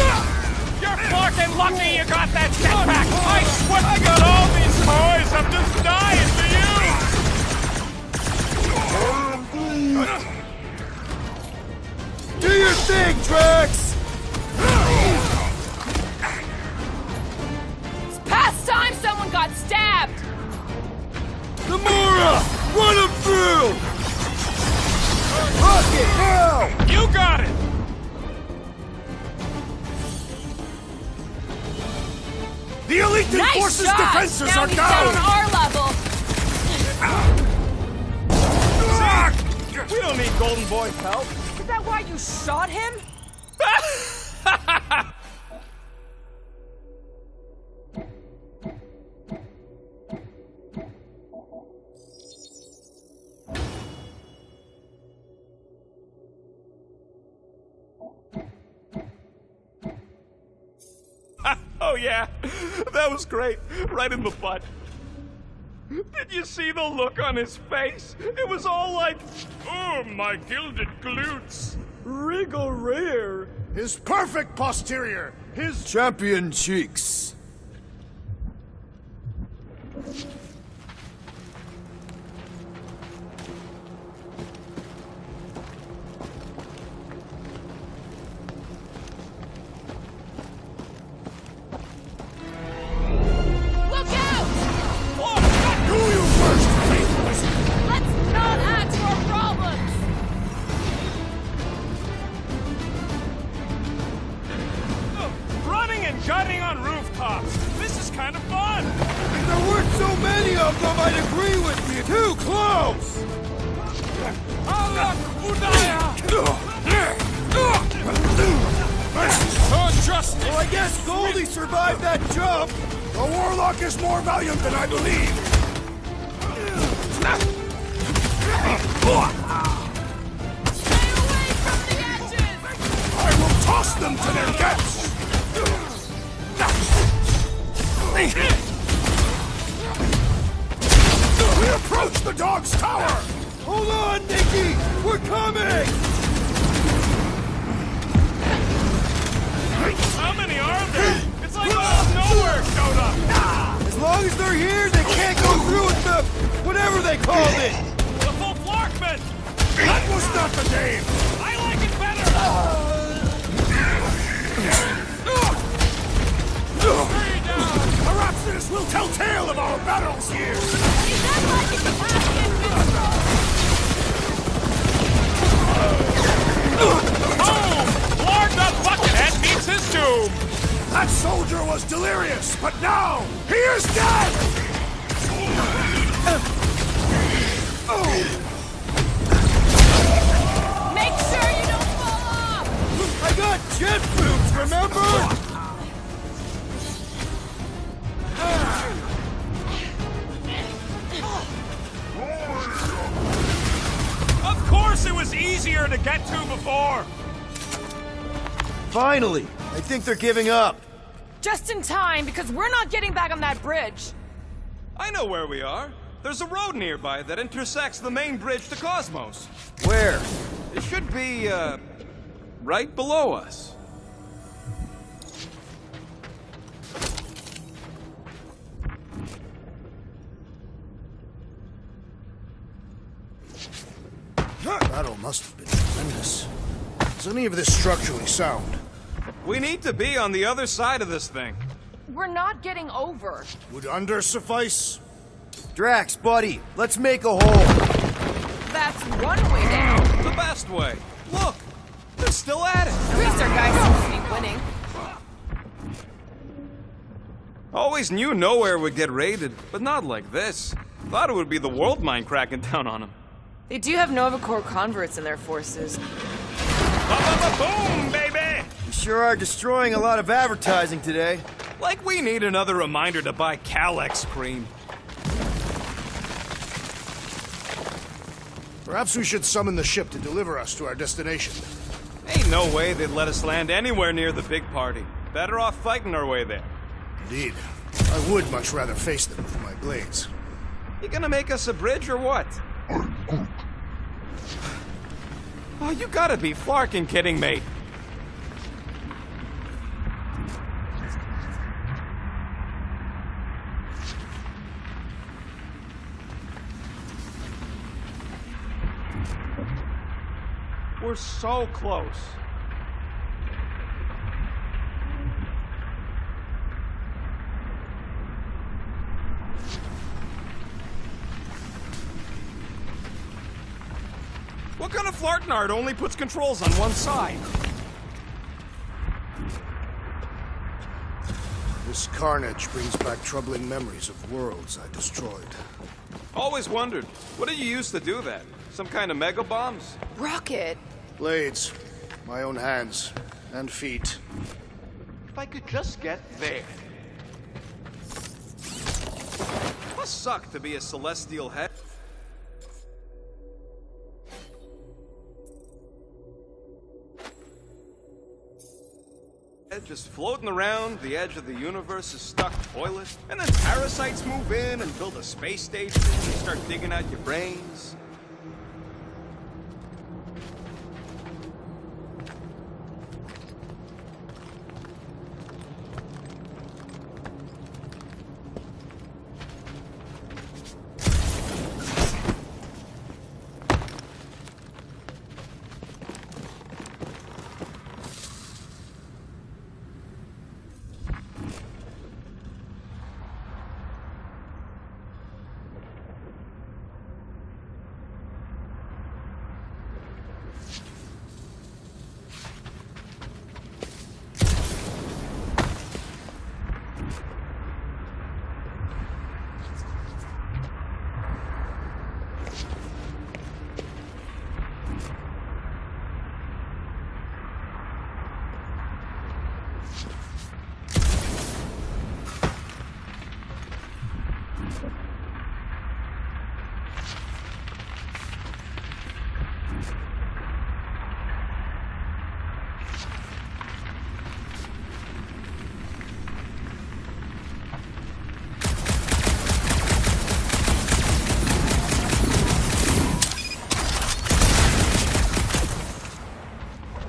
[SPEAKER 3] You're fucking lucky you got that jetpack! I swear I got all these toys! I'm just dying for you!
[SPEAKER 2] Do your thing, Drax!
[SPEAKER 1] got stabbed!
[SPEAKER 5] Gamora! Run him through! Rocket, now!
[SPEAKER 3] You got it!
[SPEAKER 5] The Elite
[SPEAKER 1] Nice
[SPEAKER 5] Force's
[SPEAKER 1] shot!
[SPEAKER 5] defenses
[SPEAKER 1] Now
[SPEAKER 5] are
[SPEAKER 1] he's
[SPEAKER 5] down!
[SPEAKER 1] on our level!
[SPEAKER 3] We don't need Golden Boy's help.
[SPEAKER 1] Is that why you shot him?
[SPEAKER 3] Oh yeah, that was great. Right in the butt. Did you see the look on his face? It was all like, oh, my gilded glutes. Wriggle rear.
[SPEAKER 4] His perfect posterior! His
[SPEAKER 5] Champion cheeks.
[SPEAKER 1] Look out!
[SPEAKER 5] Do you first, faithless!
[SPEAKER 1] Let's not add to our problems!
[SPEAKER 3] Running and jutting on rooftops. This is kind of fun.
[SPEAKER 5] If there weren't so many of them, I'd agree with you. Too close!
[SPEAKER 3] Allah Udaya!
[SPEAKER 5] Unjust! Well, I guess Goldie survived that jump!
[SPEAKER 4] The Warlock is more valiant than I believe!
[SPEAKER 1] Stay away from the edges!
[SPEAKER 4] I will toss them to their deaths! We approach the dog's tower!
[SPEAKER 5] Hold on, Nikki! We're coming!
[SPEAKER 3] How many are there? It's like out of nowhere showed up.
[SPEAKER 5] As long as they're here, they can't go through with the... whatever they called it!
[SPEAKER 3] The full Flarkman.
[SPEAKER 4] That was not the name!
[SPEAKER 3] I like it better.
[SPEAKER 4] Perhaps this will tell tale of our battles here!
[SPEAKER 1] Is that like it's
[SPEAKER 3] Boom! Lord the Buckethead meets his doom.
[SPEAKER 4] That soldier was delirious, but now he is dead!
[SPEAKER 1] Make sure you don't fall off!
[SPEAKER 5] I got jet boots, remember?
[SPEAKER 3] Of course it was easier to get to before.
[SPEAKER 2] Finally! I think they're giving up.
[SPEAKER 1] Just in time, because we're not getting back on that bridge.
[SPEAKER 3] I know where we are. There's a road nearby that intersects the main bridge to Cosmos.
[SPEAKER 2] Where?
[SPEAKER 3] It should be, right below us.
[SPEAKER 4] Battle must have been tremendous. Is any of this structurally sound?
[SPEAKER 3] We need to be on the other side of this thing.
[SPEAKER 1] We're not getting over.
[SPEAKER 4] Would under suffice?
[SPEAKER 2] Drax, buddy, let's make a hole.
[SPEAKER 1] That's one way down.
[SPEAKER 3] The best way. Look, they're still at it.
[SPEAKER 1] At least our guy seems to be winning.
[SPEAKER 3] Always knew nowhere would get raided, but not like this. Thought it would be the world mind cracking down on them.
[SPEAKER 1] They do have Nova Corps converts in their forces.
[SPEAKER 3] Boom, baby!
[SPEAKER 2] We sure are destroying a lot of advertising today.
[SPEAKER 3] Like we need another reminder to buy Calex cream.
[SPEAKER 4] Perhaps we should summon the ship to deliver us to our destination.
[SPEAKER 3] Ain't no way they'd let us land anywhere near the big party. Better off fighting our way there.
[SPEAKER 4] Indeed. I would much rather face them with my blades.
[SPEAKER 3] You gonna make us a bridge or what? Oh, you gotta be flarking kidding me. We're so close. What kind of flartnard only puts controls on one side?
[SPEAKER 4] This carnage brings back troubling memories of worlds I destroyed.
[SPEAKER 3] Always wondered, what did you use to do that? Some kind of mega bombs?
[SPEAKER 1] Rocket?
[SPEAKER 4] Blades. My own hands. And feet.
[SPEAKER 3] If I could just get there. Must suck to be a celestial head. Just floating around the edge of the universe's stuck toilet, and then parasites move in and build a space station and start digging out your brains.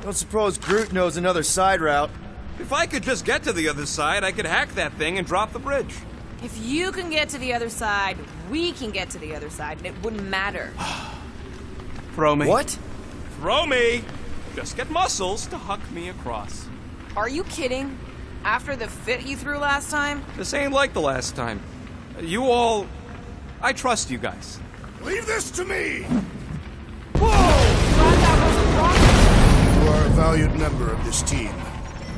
[SPEAKER 2] Don't suppose Groot knows another side route.
[SPEAKER 3] If I could just get to the other side, I could hack that thing and drop the bridge.
[SPEAKER 11] If you can get to the other side, we can get to the other side, and it wouldn't matter.
[SPEAKER 3] Throw me.
[SPEAKER 2] What?
[SPEAKER 3] Throw me! Just get muscles to huck me across.
[SPEAKER 11] Are you kidding? After the fit you threw last time?
[SPEAKER 3] This ain't like the last time. You all... I trust you guys.
[SPEAKER 4] Leave this to me!
[SPEAKER 11] Whoa! Glad that wasn't wrong.
[SPEAKER 4] You are a valued member of this team.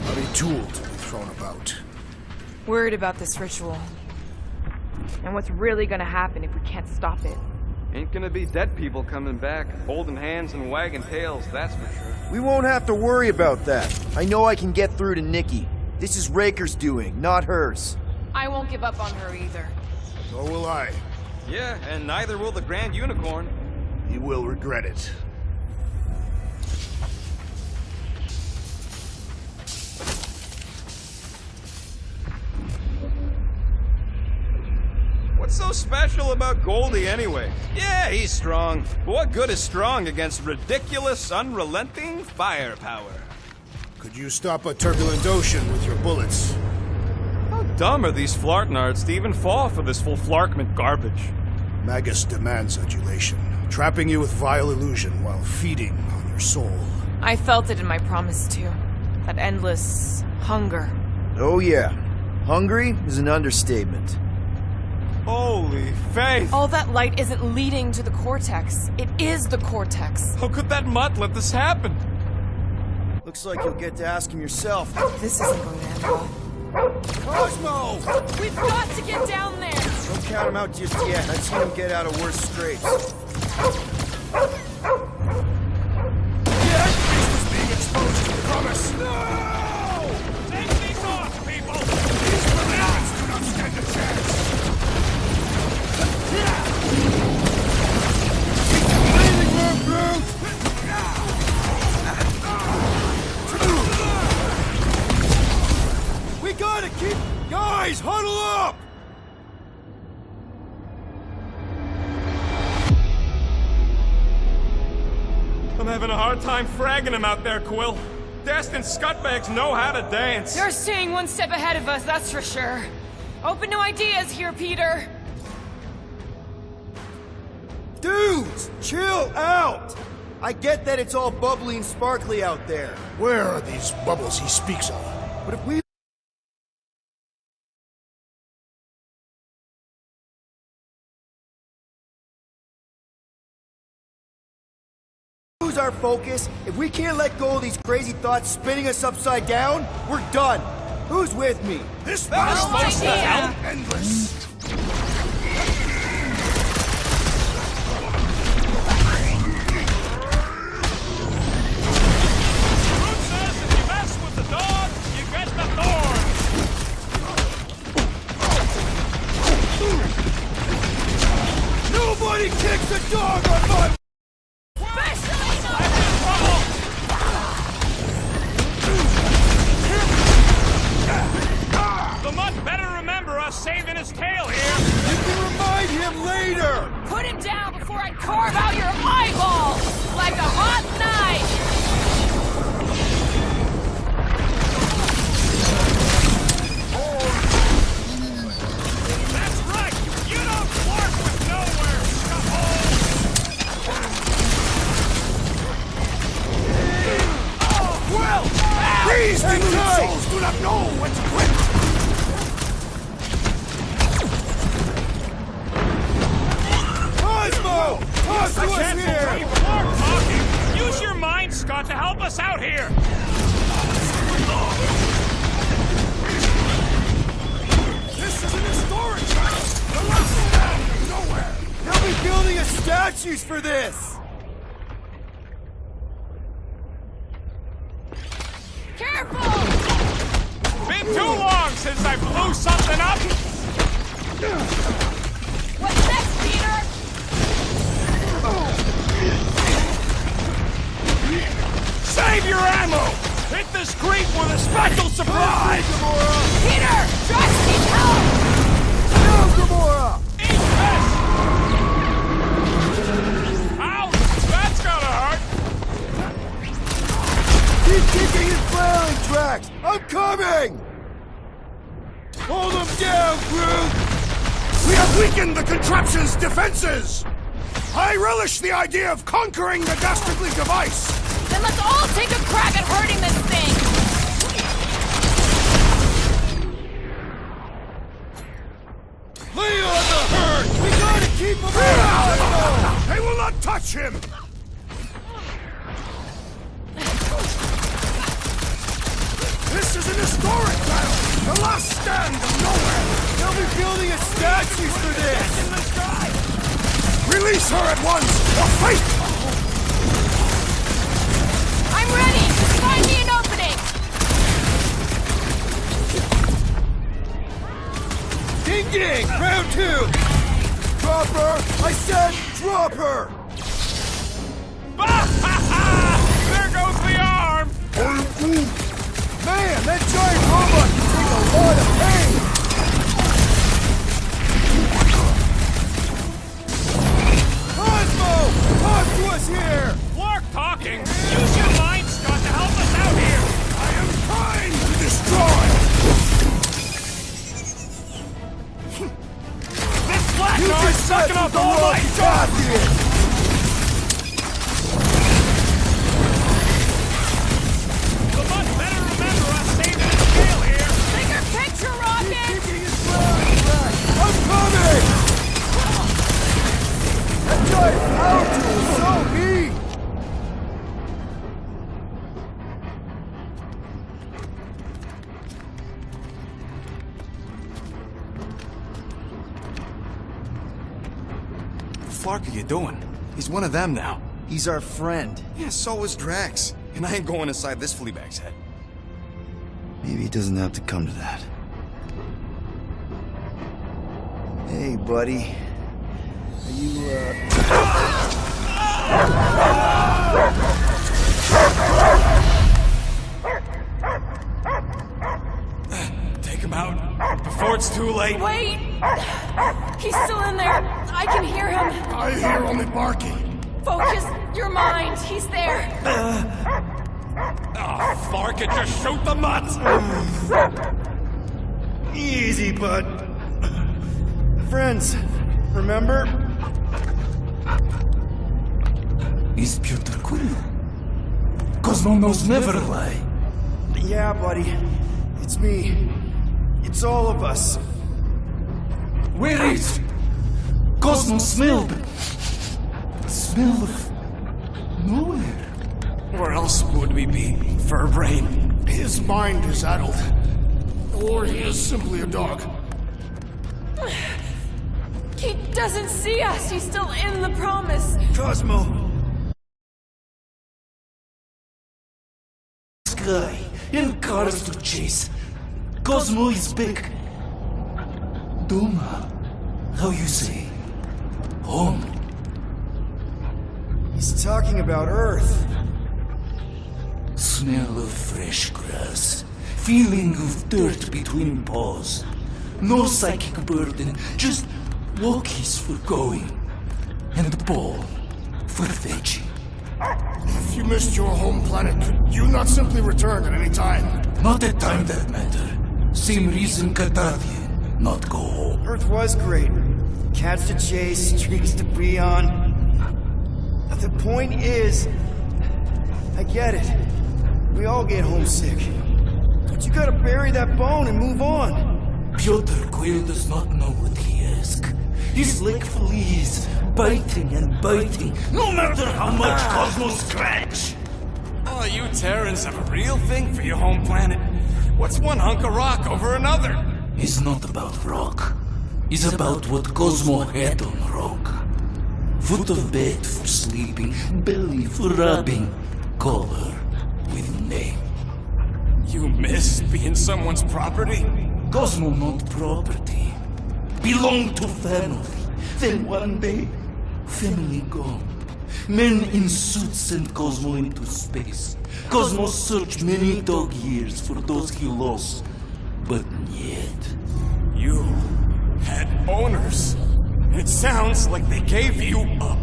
[SPEAKER 4] Not a tool to be thrown about.
[SPEAKER 11] Worried about this ritual. And what's really gonna happen if we can't stop it.
[SPEAKER 3] Ain't gonna be dead people coming back, holding hands and wagging tails, that's for sure.
[SPEAKER 2] We won't have to worry about that. I know I can get through to Nikki. This is Raker's doing, not hers.
[SPEAKER 11] I won't give up on her either.
[SPEAKER 4] So will I.
[SPEAKER 3] Yeah, and neither will the Grand Unicorn.
[SPEAKER 4] He will regret it.
[SPEAKER 3] What's so special about Goldie anyway? Yeah, he's strong. But what good is strong against ridiculous, unrelenting firepower?
[SPEAKER 4] Could you stop a turbulent ocean with your bullets?
[SPEAKER 3] How dumb are these flartnards to even fall for this full flarkment garbage?
[SPEAKER 4] Magus demands adulation, trapping you with vile illusion while feeding on your soul.
[SPEAKER 11] I felt it in my promise too. That endless hunger.
[SPEAKER 2] Oh yeah. Hungry is an understatement.
[SPEAKER 3] Holy faith!
[SPEAKER 11] All that light isn't leading to the cortex. It is the cortex.
[SPEAKER 3] How could that mutt let this happen?
[SPEAKER 2] Looks like you'll get to ask him yourself.
[SPEAKER 11] This isn't going to end well.
[SPEAKER 2] Cosmo!
[SPEAKER 11] We've got to get down there!
[SPEAKER 2] Don't count him out just yet. I've seen him get out of worse scrapes.
[SPEAKER 5] Being exposed to the promise. No!
[SPEAKER 3] Take these off, people!
[SPEAKER 5] These bananas do not stand a chance.
[SPEAKER 2] We gotta keep... Guys, huddle up!
[SPEAKER 3] I'm having a hard time fragging him out there, Quill. Destined scutbags know how to dance.
[SPEAKER 11] You're staying one step ahead of us, that's for sure. Open to ideas here, Peter.
[SPEAKER 2] Dudes, chill out! I get that it's all bubbly and sparkly out there.
[SPEAKER 4] Where are these bubbles he speaks of?
[SPEAKER 2] But if we lose our focus, if we can't let go of these crazy thoughts spinning us upside down, we're done. Who's with me?
[SPEAKER 4] This battle's supposed to help endless.
[SPEAKER 3] Root says if you mess with the dog, you get the thorn.
[SPEAKER 5] Nobody kicks a dog on my...
[SPEAKER 3] The mutt better remember us saving his tail here.
[SPEAKER 5] You can remind him later!
[SPEAKER 1] Put him down before I carve out your eyeball like a hot knife!
[SPEAKER 3] That's right. You don't flirt with nowhere, scuffle.
[SPEAKER 5] Well, these deluded souls do not know when to quit! Cosmo! Talk to us here!
[SPEAKER 3] More talking. Use your mind, Scott, to help us out here.
[SPEAKER 5] This is an historic battle! The last stand of nowhere!
[SPEAKER 2] They'll be building us statues for this!
[SPEAKER 1] Careful!
[SPEAKER 3] Been too long since I blew something up.
[SPEAKER 1] What's next, Peter?
[SPEAKER 3] Save your ammo. Hit this creep with a special surprise.
[SPEAKER 1] Peter! Drax needs help!
[SPEAKER 5] Now, Gamora!
[SPEAKER 3] Eat this. Ouch! That's gotta hurt.
[SPEAKER 5] Keep kicking and flailing, Drax! I'm coming! Hold them down, Groot! We have weakened the contraption's defenses! I relish the idea of conquering the dastardly device!
[SPEAKER 1] Then let's all take a crack at hurting this thing!
[SPEAKER 5] Lay on the hurt! We gotta keep him out! They will not touch him! This is an historic battle! The last stand of nowhere!
[SPEAKER 2] They'll be building us statues for this!
[SPEAKER 5] Release her at once, or fight!
[SPEAKER 1] I'm ready! Find me an opening!
[SPEAKER 2] Ding ding! Round 2!
[SPEAKER 5] Drop her! I said drop her!
[SPEAKER 3] There goes the arm.
[SPEAKER 5] Man, that giant robot can take a lot of pain! Cosmo! Talk to us here!
[SPEAKER 3] Lark talking. Use your mind, Scott, to help us out here.
[SPEAKER 5] I am trying to destroy!
[SPEAKER 3] This black
[SPEAKER 5] You
[SPEAKER 3] guy's
[SPEAKER 5] just
[SPEAKER 3] sucking
[SPEAKER 5] said
[SPEAKER 3] up
[SPEAKER 5] the
[SPEAKER 3] all
[SPEAKER 5] wrong
[SPEAKER 3] my
[SPEAKER 5] God
[SPEAKER 3] stuff.
[SPEAKER 5] here!
[SPEAKER 3] The mutt better remember us saving his tail here.
[SPEAKER 1] Bigger picture, Rocket!
[SPEAKER 5] Kicking his flag back! I'm coming! That giant power tool is so mean!
[SPEAKER 7] What the fuck are you doing? He's one of them now.
[SPEAKER 2] He's our friend.
[SPEAKER 7] Yeah, so is Drax. And I ain't going inside this fleabag's head.
[SPEAKER 2] Maybe it doesn't have to come to that. Hey, buddy. Are you,
[SPEAKER 7] Take him out before it's too late.
[SPEAKER 1] Wait! He's still in there! I can hear him!
[SPEAKER 5] I hear only barking.
[SPEAKER 1] Focus your mind! He's there!
[SPEAKER 3] Oh, Fark it, just shoot the mutt.
[SPEAKER 2] Easy, bud. Friends, remember?
[SPEAKER 7] He's Piotr Quill. Cosmo knows never lie.
[SPEAKER 2] Yeah, buddy. It's me. It's all of us.
[SPEAKER 7] Where is Cosmo smelled? The smell of nowhere. Where else would we be, Furbrain?
[SPEAKER 4] His mind is addled. Or he is simply a dog.
[SPEAKER 1] He doesn't see us. He's still in the promise.
[SPEAKER 5] Cosmo! Sky and cars to chase. Cosmo is back. Doma, how you say? Home.
[SPEAKER 2] He's talking about Earth.
[SPEAKER 5] Smell of fresh grass. Feeling of dirt between paws. No psychic burden, just walkies for going. And the ball for fetching.
[SPEAKER 4] If you missed your home planet, could you not simply return at any time?
[SPEAKER 5] Not at time that matter. Same reason Carthagian not go home.
[SPEAKER 2] Earth was great. Cats to chase, streets to be on. The point is, I get it. We all get homesick. But you gotta bury that bone and move on.
[SPEAKER 5] Piotr Quill does not know what he asks. He's like fleas, biting and biting, no matter how much Cosmo scratch.
[SPEAKER 7] Oh, you Terrans have a real thing for your home planet. What's one hunk of rock over another?
[SPEAKER 5] It's not about rock. It's about what Cosmo had on rock. Foot of bed for sleeping, belly for rubbing, color with name.
[SPEAKER 7] You miss being someone's property?
[SPEAKER 5] Cosmo not property. Belong to family. Then one day, family gone. Men in suits send Cosmo into space. Cosmo searched many dog years for those he lost. But yet...
[SPEAKER 7] You had owners. It sounds like they gave you up.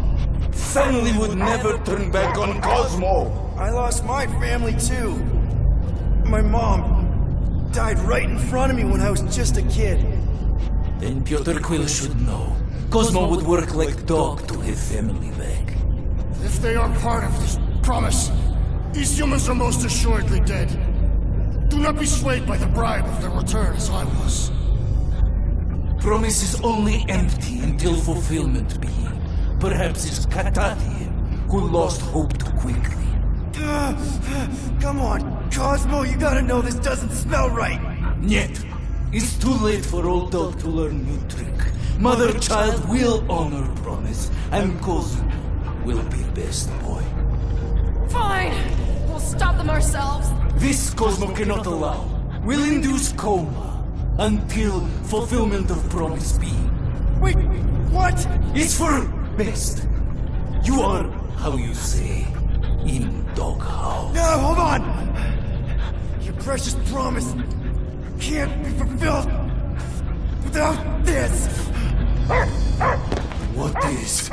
[SPEAKER 5] Family would never turn back on Cosmo.
[SPEAKER 2] I lost my family too. My mom died right in front of me when I was just a kid.
[SPEAKER 5] Then Piotr Quill should know. Cosmo would work like dog to have family back.
[SPEAKER 4] If they are part of this promise, these humans are most assuredly dead. Do not be swayed by the bribe of their return as I was.
[SPEAKER 5] Promise is only empty until fulfillment be. Perhaps it's Carthagian who lost hope too quickly.
[SPEAKER 2] Come on, Cosmo, you gotta know this doesn't smell right.
[SPEAKER 5] Yet, it's too late for old dog to learn new trick. Mother-child will honor promise, and Cosmo will be best boy.
[SPEAKER 1] Fine. We'll stop them ourselves.
[SPEAKER 5] This Cosmo cannot allow. Will induce coma until fulfillment of promise be.
[SPEAKER 2] Wait, what?
[SPEAKER 5] It's for best. You are, how you say, in doghouse.
[SPEAKER 2] No, hold on! Your precious promise can't be fulfilled without this!
[SPEAKER 5] What is?